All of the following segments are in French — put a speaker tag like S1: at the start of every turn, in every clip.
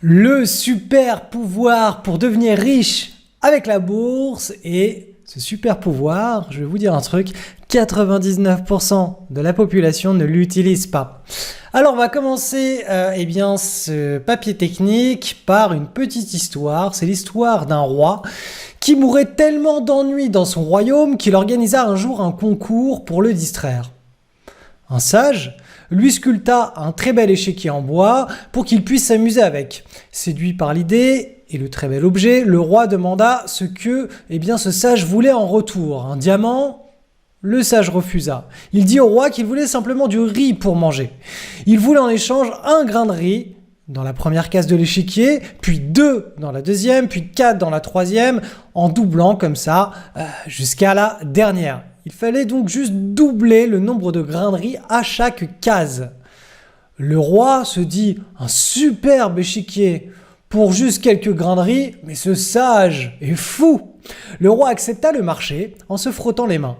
S1: Le super pouvoir pour devenir riche avec la bourse. Et ce super pouvoir, je vais vous dire un truc, 99% de la population ne l'utilise pas. Alors on va commencer ce papier technique par une petite histoire. C'est l'histoire d'un roi qui mourait tellement d'ennui dans son royaume qu'il organisa un jour un concours pour le distraire. Un sage lui sculpta un très bel échiquier en bois pour qu'il puisse s'amuser avec. Séduit par l'idée et le très bel objet, le roi demanda ce que ce sage voulait en retour. Un diamant? Le sage refusa. Il dit au roi qu'il voulait simplement du riz pour manger. Il voulait en échange un grain de riz dans la première case de l'échiquier, puis 2 dans la deuxième, puis 4 dans la troisième, en doublant comme ça jusqu'à la dernière. Il fallait donc juste doubler le nombre de grains de riz à chaque case. Le roi se dit « un superbe échiquier pour juste quelques grains de riz, mais ce sage est fou !» Le roi accepta le marché en se frottant les mains.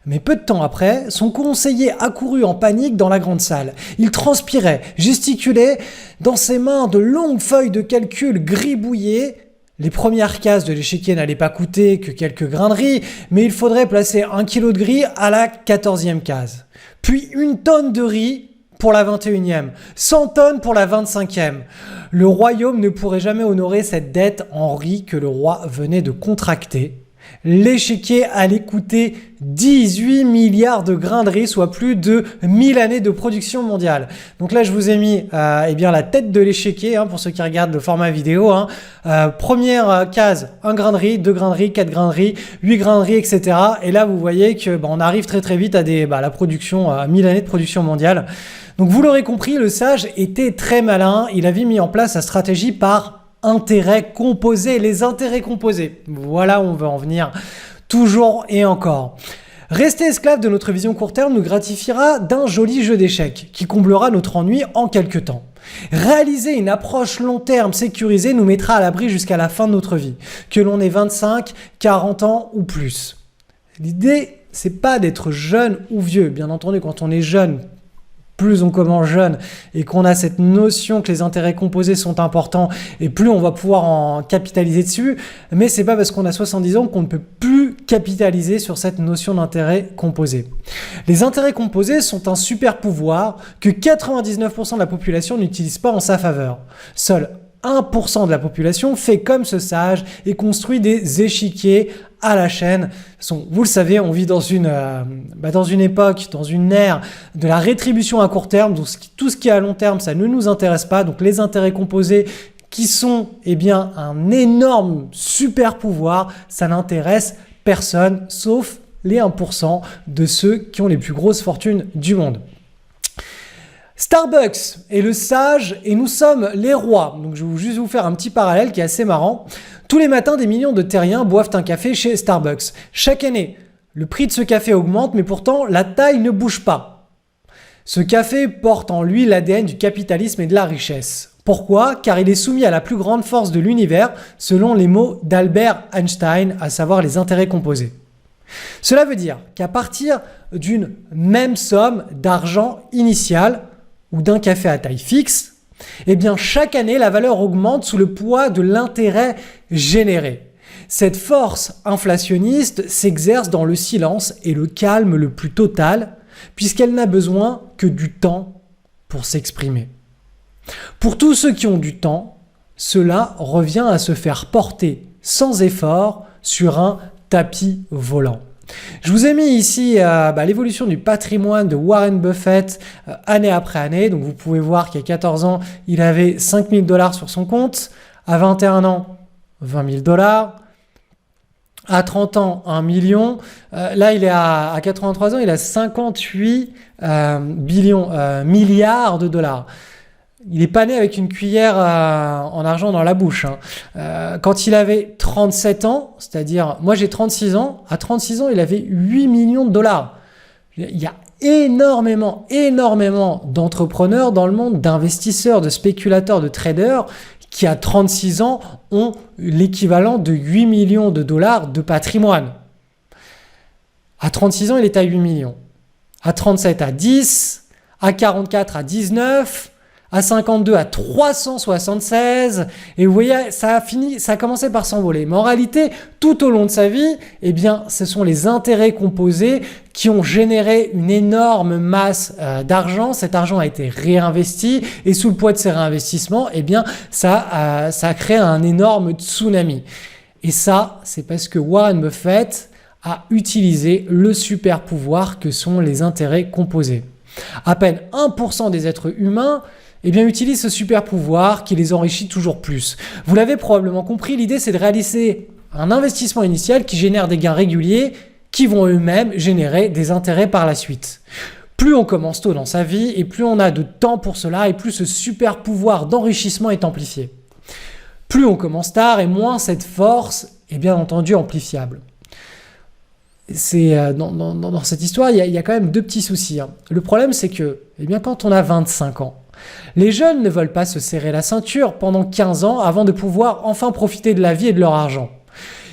S1: Mais peu de temps après, son conseiller accourut en panique dans la grande salle. Il transpirait, gesticulait, dans ses mains de longues feuilles de calcul gribouillées. Les premières cases de l'échiquier n'allaient pas coûter que quelques grains de riz, mais il faudrait placer 1 kilo de riz à la 14e case. Puis 1 tonne de riz pour la 21e, 100 tonnes pour la 25e. Le royaume ne pourrait jamais honorer cette dette en riz que le roi venait de contracter. L'échiquier allait coûter 18 milliards de grains de riz, soit plus de 1000 années de production mondiale. Donc là, je vous ai mis la tête de l'échiquier, pour ceux qui regardent le format vidéo. Première case, 1 grain de riz, 2 grains de riz, 4 grains de riz, 8 grains de riz, etc. Et là, vous voyez que on arrive très vite à la production, à 1000 années de production mondiale. Donc vous l'aurez compris, le sage était très malin. Il avait mis en place sa stratégie par intérêts composés, les intérêts composés. Voilà où on veut en venir toujours et encore. Rester esclave de notre vision court terme nous gratifiera d'un joli jeu d'échecs qui comblera notre ennui en quelques temps. Réaliser une approche long terme sécurisée nous mettra à l'abri jusqu'à la fin de notre vie, que l'on ait 25, 40 ans ou plus. L'idée, c'est pas d'être jeune ou vieux. Bien entendu, quand on est jeune, plus on commence jeune et qu'on a cette notion que les intérêts composés sont importants et plus on va pouvoir en capitaliser dessus, mais c'est pas parce qu'on a 70 ans qu'on ne peut plus capitaliser sur cette notion d'intérêt composé. Les intérêts composés sont un super pouvoir que 99% de la population n'utilise pas en sa faveur. Seul 1% de la population fait comme ce sage et construit des échiquiers à la chaîne. Vous le savez, on vit dans une époque, dans une ère de la rétribution à court terme. Donc tout ce qui est à long terme, ça ne nous intéresse pas. Donc les intérêts composés qui sont un énorme super pouvoir, ça n'intéresse personne sauf les 1% de ceux qui ont les plus grosses fortunes du monde. Starbucks est le sage et nous sommes les rois. Donc je vais juste vous faire un petit parallèle qui est assez marrant. Tous les matins, des millions de terriens boivent un café chez Starbucks. Chaque année, le prix de ce café augmente, mais pourtant la taille ne bouge pas. Ce café porte en lui l'ADN du capitalisme et de la richesse. Pourquoi? Car il est soumis à la plus grande force de l'univers, selon les mots d'Albert Einstein, à savoir les intérêts composés. Cela veut dire qu'à partir d'une même somme d'argent initial, ou d'un café à taille fixe, chaque année, la valeur augmente sous le poids de l'intérêt généré. Cette force inflationniste s'exerce dans le silence et le calme le plus total, puisqu'elle n'a besoin que du temps pour s'exprimer. Pour tous ceux qui ont du temps, cela revient à se faire porter sans effort sur un tapis volant. Je vous ai mis ici l'évolution du patrimoine de Warren Buffett année après année. Donc vous pouvez voir qu'à 14 ans, il avait 5 000 $ sur son compte. À 21 ans, 20 000 $. À 30 ans, 1 million. Là, il est à 83 ans, il a 58 milliards de dollars. Il n'est pas né avec une cuillère en argent dans la bouche. Quand il avait 37 ans, c'est-à-dire, moi j'ai 36 ans, à 36 ans, il avait 8 millions de dollars. Il y a énormément d'entrepreneurs dans le monde, d'investisseurs, de spéculateurs, de traders, qui à 36 ans ont l'équivalent de 8 millions de dollars de patrimoine. À 36 ans, il était à 8 millions. À 37 à 10, à 44 à 19, à 52 à 376, et vous voyez, ça a commencé par s'envoler. Mais en réalité, tout au long de sa vie, eh bien, ce sont les intérêts composés qui ont généré une énorme masse d'argent. Cet argent a été réinvesti, et sous le poids de ces réinvestissements, eh bien, ça a créé un énorme tsunami. Et ça, c'est parce que Warren Buffett a utilisé le super pouvoir que sont les intérêts composés. À peine 1% des êtres humains utilisent ce super pouvoir qui les enrichit toujours plus. Vous l'avez probablement compris, l'idée c'est de réaliser un investissement initial qui génère des gains réguliers qui vont eux-mêmes générer des intérêts par la suite. Plus on commence tôt dans sa vie et plus on a de temps pour cela et plus ce super pouvoir d'enrichissement est amplifié. Plus on commence tard et moins cette force est bien entendu amplifiable. Dans cette histoire, il y a quand même deux petits soucis. Le problème, c'est que quand on a 25 ans, les jeunes ne veulent pas se serrer la ceinture pendant 15 ans avant de pouvoir enfin profiter de la vie et de leur argent.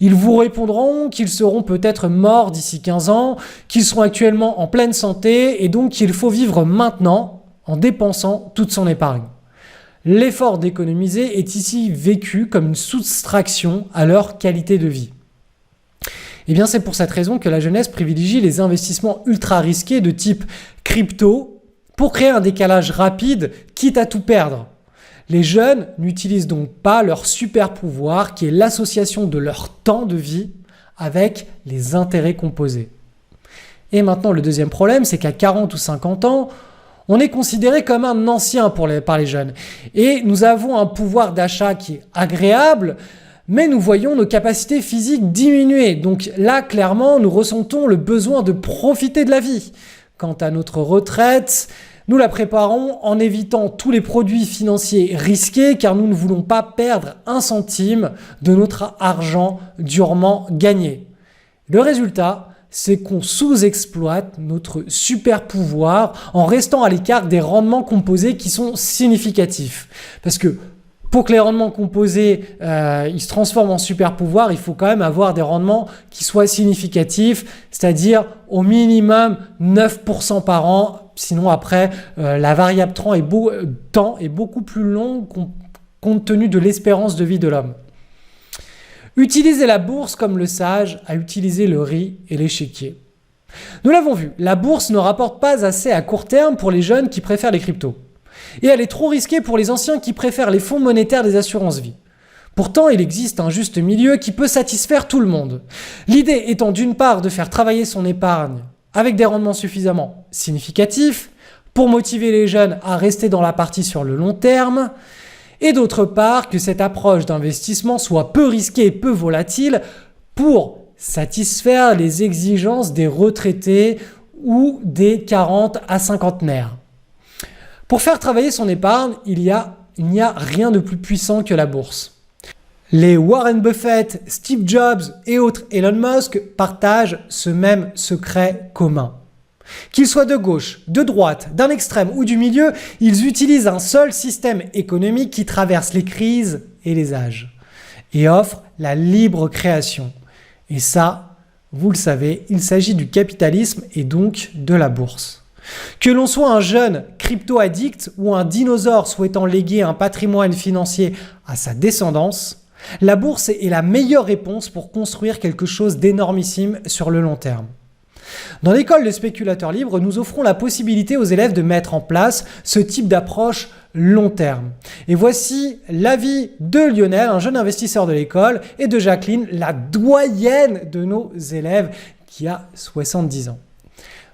S1: Ils vous répondront qu'ils seront peut-être morts d'ici 15 ans, qu'ils seront actuellement en pleine santé et donc qu'il faut vivre maintenant en dépensant toute son épargne. L'effort d'économiser est ici vécu comme une soustraction à leur qualité de vie. C'est pour cette raison que la jeunesse privilégie les investissements ultra risqués de type crypto pour créer un décalage rapide, quitte à tout perdre. Les jeunes n'utilisent donc pas leur super pouvoir qui est l'association de leur temps de vie avec les intérêts composés. Et maintenant, le deuxième problème, c'est qu'à 40 ou 50 ans, on est considéré comme un ancien par les jeunes. Et nous avons un pouvoir d'achat qui est agréable, mais nous voyons nos capacités physiques diminuer. Donc là, clairement, nous ressentons le besoin de profiter de la vie. Quant à notre retraite, nous la préparons en évitant tous les produits financiers risqués car nous ne voulons pas perdre un centime de notre argent durement gagné. Le résultat, c'est qu'on sous-exploite notre super pouvoir en restant à l'écart des rendements composés qui sont significatifs. Parce que pour que les rendements composés ils se transforment en super pouvoir, il faut quand même avoir des rendements qui soient significatifs, c'est-à-dire au minimum 9% par an. Sinon après, la variable temps est beaucoup plus longue compte tenu de l'espérance de vie de l'homme. Utilisez la bourse comme le sage a utilisé le riz et l'échiquier. Nous l'avons vu, la bourse ne rapporte pas assez à court terme pour les jeunes qui préfèrent les cryptos. Et elle est trop risquée pour les anciens qui préfèrent les fonds monétaires des assurances-vie. Pourtant, il existe un juste milieu qui peut satisfaire tout le monde. L'idée étant d'une part de faire travailler son épargne avec des rendements suffisamment significatifs pour motiver les jeunes à rester dans la partie sur le long terme, et d'autre part que cette approche d'investissement soit peu risquée et peu volatile pour satisfaire les exigences des retraités ou des 40 à 50-naires. Pour faire travailler son épargne, il n'y a rien de plus puissant que la bourse. Les Warren Buffett, Steve Jobs et autres Elon Musk partagent ce même secret commun. Qu'ils soient de gauche, de droite, d'un extrême ou du milieu, ils utilisent un seul système économique qui traverse les crises et les âges et offre la libre création. Et ça, vous le savez, il s'agit du capitalisme et donc de la bourse. Que l'on soit un jeune crypto-addict ou un dinosaure souhaitant léguer un patrimoine financier à sa descendance, la bourse est la meilleure réponse pour construire quelque chose d'énormissime sur le long terme. Dans l'école de spéculateurs libres, nous offrons la possibilité aux élèves de mettre en place ce type d'approche long terme. Et voici l'avis de Lionel, un jeune investisseur de l'école, et de Jacqueline, la doyenne de nos élèves, qui a 70 ans.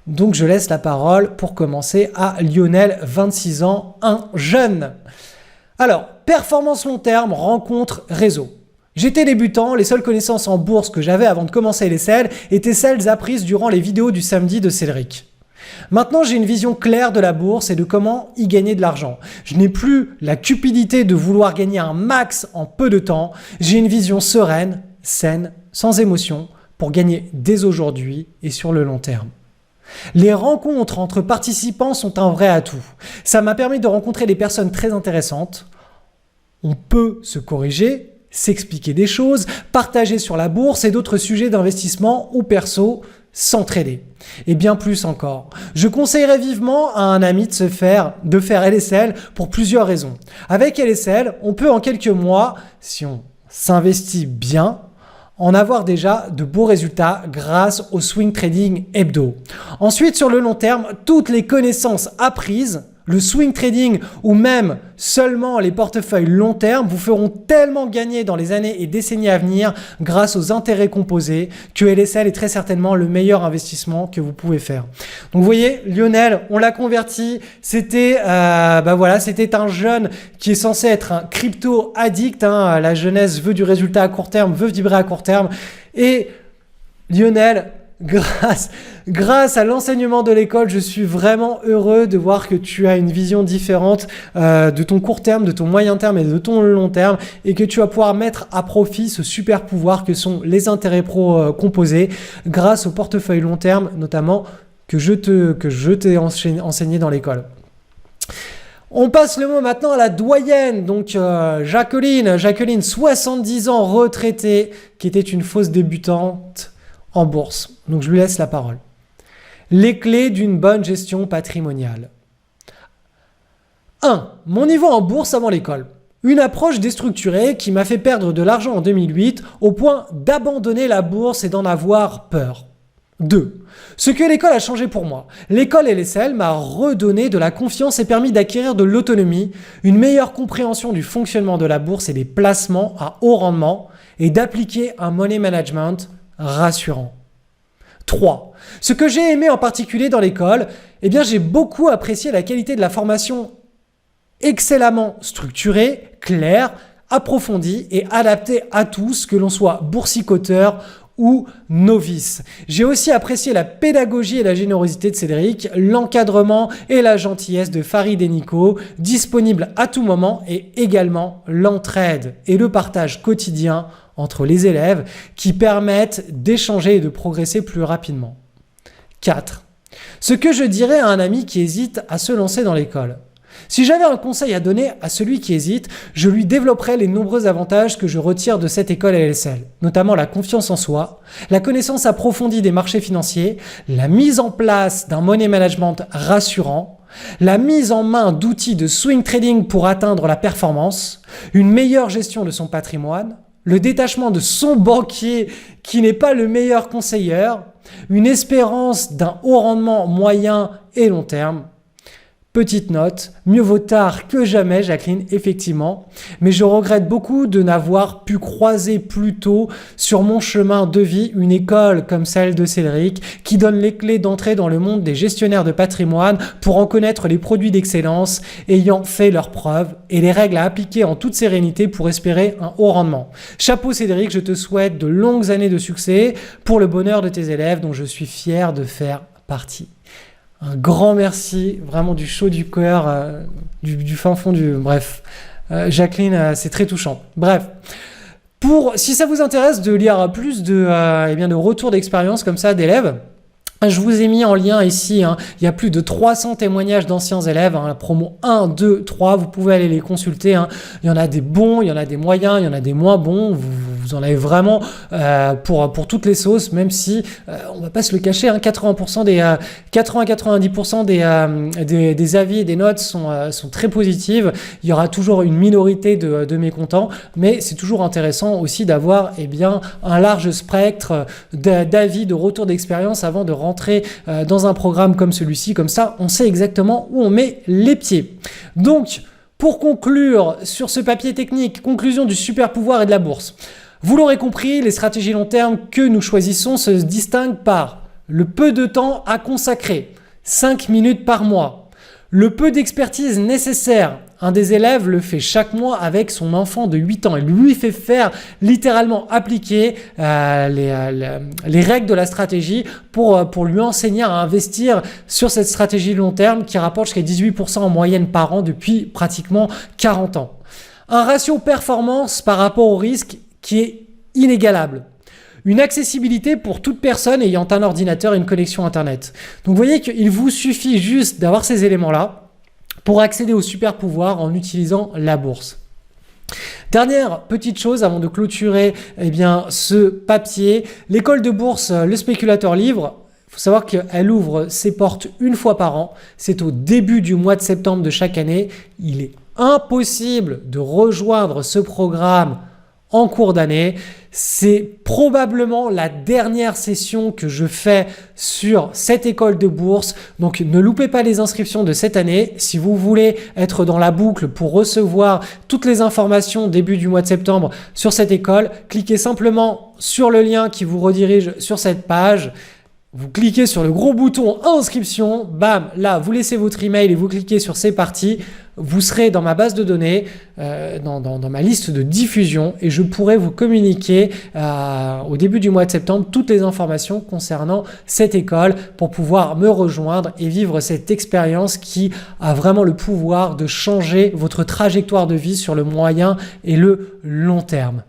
S1: Donc je laisse la parole pour commencer à Lionel, 26 ans, un jeune. Alors, performance long terme, rencontre, réseau. J'étais débutant, les seules connaissances en bourse que j'avais avant de commencer l'ESSEL étaient celles apprises durant les vidéos du samedi de Cédric. Maintenant, j'ai une vision claire de la bourse et de comment y gagner de l'argent. Je n'ai plus la cupidité de vouloir gagner un max en peu de temps. J'ai une vision sereine, saine, sans émotion, pour gagner dès aujourd'hui et sur le long terme. Les rencontres entre participants sont un vrai atout. Ça m'a permis de rencontrer des personnes très intéressantes. On peut se corriger, s'expliquer des choses, partager sur la bourse et d'autres sujets d'investissement ou perso, s'entraider. Et bien plus encore. Je conseillerais vivement à un ami de faire LSL pour plusieurs raisons. Avec LSL, on peut en quelques mois, si on s'investit bien, en avoir déjà de beaux résultats grâce au swing trading hebdo. Ensuite, sur le long terme, toutes les connaissances apprises, le swing trading ou même seulement les portefeuilles long terme vous feront tellement gagner dans les années et décennies à venir grâce aux intérêts composés que LSL est très certainement le meilleur investissement que vous pouvez faire. Donc vous voyez, Lionel, on l'a converti. C'était c'était un jeune qui est censé être un crypto addict. La jeunesse veut du résultat à court terme, veut vibrer à court terme. Et Lionel, grâce à l'enseignement de l'école, je suis vraiment heureux de voir que tu as une vision différente de ton court terme, de ton moyen terme et de ton long terme et que tu vas pouvoir mettre à profit ce super pouvoir que sont les intérêts composés grâce au portefeuille long terme notamment que je t'ai enseigné dans l'école. On passe le mot maintenant à la doyenne, donc Jacqueline, 70 ans, retraitée, qui était une fausse débutante en bourse. Donc je lui laisse la parole. Les clés d'une bonne gestion patrimoniale. 1. Mon niveau en bourse avant l'école. Une approche déstructurée qui m'a fait perdre de l'argent en 2008 au point d'abandonner la bourse et d'en avoir peur. 2. Ce que l'école a changé pour moi. L'école LSL m'a redonné de la confiance et permis d'acquérir de l'autonomie, une meilleure compréhension du fonctionnement de la bourse et des placements à haut rendement et d'appliquer un money management rassurant. 3. Ce que j'ai aimé en particulier dans l'école, j'ai beaucoup apprécié la qualité de la formation excellemment structurée, claire, approfondie et adaptée à tous, que l'on soit boursicoteur ou novice. J'ai aussi apprécié la pédagogie et la générosité de Cédric, l'encadrement et la gentillesse de Farid et Nico, disponibles à tout moment, et également l'entraide et le partage quotidien entre les élèves qui permettent d'échanger et de progresser plus rapidement. 4. Ce que je dirais à un ami qui hésite à se lancer dans l'école. Si j'avais un conseil à donner à celui qui hésite, je lui développerais les nombreux avantages que je retire de cette école LSL, notamment la confiance en soi, la connaissance approfondie des marchés financiers, la mise en place d'un money management rassurant, la mise en main d'outils de swing trading pour atteindre la performance, une meilleure gestion de son patrimoine, le détachement de son banquier qui n'est pas le meilleur conseiller, une espérance d'un haut rendement moyen et long terme. Petite note, mieux vaut tard que jamais, Jacqueline, effectivement, mais je regrette beaucoup de n'avoir pu croiser plus tôt sur mon chemin de vie une école comme celle de Cédric qui donne les clés d'entrée dans le monde des gestionnaires de patrimoine pour en connaître les produits d'excellence ayant fait leurs preuves et les règles à appliquer en toute sérénité pour espérer un haut rendement. Chapeau Cédric, je te souhaite de longues années de succès pour le bonheur de tes élèves dont je suis fier de faire partie. Un grand merci, vraiment du chaud du cœur, du fin fond du... Bref, Jacqueline, c'est très touchant. Bref, si ça vous intéresse de lire plus de retours d'expérience comme ça d'élèves, je vous ai mis en lien ici, il y a plus de 300 témoignages d'anciens élèves, la promo 1, 2, 3, vous pouvez aller les consulter. Il y en a des bons, il y en a des moyens, il y en a des moins bons, vous en avez vraiment pour toutes les sauces, même si, on va pas se le cacher, 80-90% des avis et des notes sont très positives. Il y aura toujours une minorité de mécontents, mais c'est toujours intéressant aussi d'avoir un large spectre d'avis, de retours d'expérience avant de rentrer dans un programme comme celui-ci. Comme ça, on sait exactement où on met les pieds. Donc, pour conclure sur ce papier technique, conclusion du super pouvoir et de la bourse. Vous l'aurez compris, les stratégies long terme que nous choisissons se distinguent par le peu de temps à consacrer, 5 minutes par mois, le peu d'expertise nécessaire. Un des élèves le fait chaque mois avec son enfant de 8 ans. Il lui fait faire littéralement appliquer les règles de la stratégie pour lui enseigner à investir sur cette stratégie long terme qui rapporte jusqu'à 18% en moyenne par an depuis pratiquement 40 ans. Un ratio performance par rapport au risque qui est inégalable. Une accessibilité pour toute personne ayant un ordinateur et une connexion Internet. Donc vous voyez qu'il vous suffit juste d'avoir ces éléments-là pour accéder au super pouvoir en utilisant la bourse. Dernière petite chose avant de clôturer ce papier, l'école de bourse Le Spéculateur Libre. Il faut savoir qu'elle ouvre ses portes une fois par an. C'est au début du mois de septembre de chaque année. Il est impossible de rejoindre ce programme en cours d'année. C'est probablement la dernière session que je fais sur cette école de bourse. Donc ne loupez pas les inscriptions de cette année. Si vous voulez être dans la boucle pour recevoir toutes les informations début du mois de septembre sur cette école, cliquez simplement sur le lien qui vous redirige sur cette page. Vous cliquez sur le gros bouton inscription, bam, là vous laissez votre email et vous cliquez sur c'est parti. Vous serez dans ma base de données, dans ma liste de diffusion et je pourrai vous communiquer au début du mois de septembre toutes les informations concernant cette école pour pouvoir me rejoindre et vivre cette expérience qui a vraiment le pouvoir de changer votre trajectoire de vie sur le moyen et le long terme.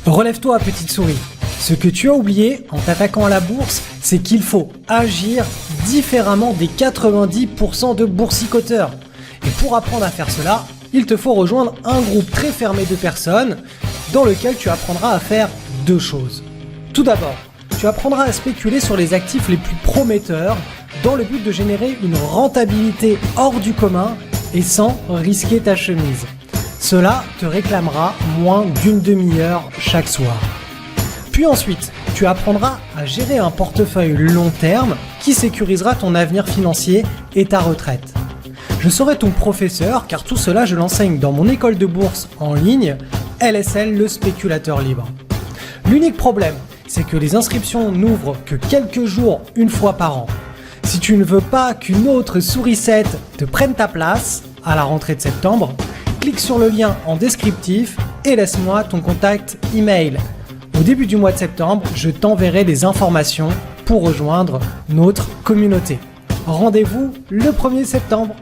S1: Relève-toi, petite souris. Ce que tu as oublié en t'attaquant à la bourse, c'est qu'il faut agir différemment des 90% de boursicoteurs. Et pour apprendre à faire cela, il te faut rejoindre un groupe très fermé de personnes dans lequel tu apprendras à faire deux choses. Tout d'abord, tu apprendras à spéculer sur les actifs les plus prometteurs dans le but de générer une rentabilité hors du commun et sans risquer ta chemise. Cela te réclamera moins d'une demi-heure chaque soir. Puis ensuite, tu apprendras à gérer un portefeuille long terme qui sécurisera ton avenir financier et ta retraite. Je serai ton professeur car tout cela je l'enseigne dans mon école de bourse en ligne, LSL Le Spéculateur Libre. L'unique problème, c'est que les inscriptions n'ouvrent que quelques jours une fois par an. Si tu ne veux pas qu'une autre sourisette te prenne ta place à la rentrée de septembre, clique sur le lien en descriptif et laisse-moi ton contact email. Au début du mois de septembre, je t'enverrai des informations pour rejoindre notre communauté. Rendez-vous le 1er septembre.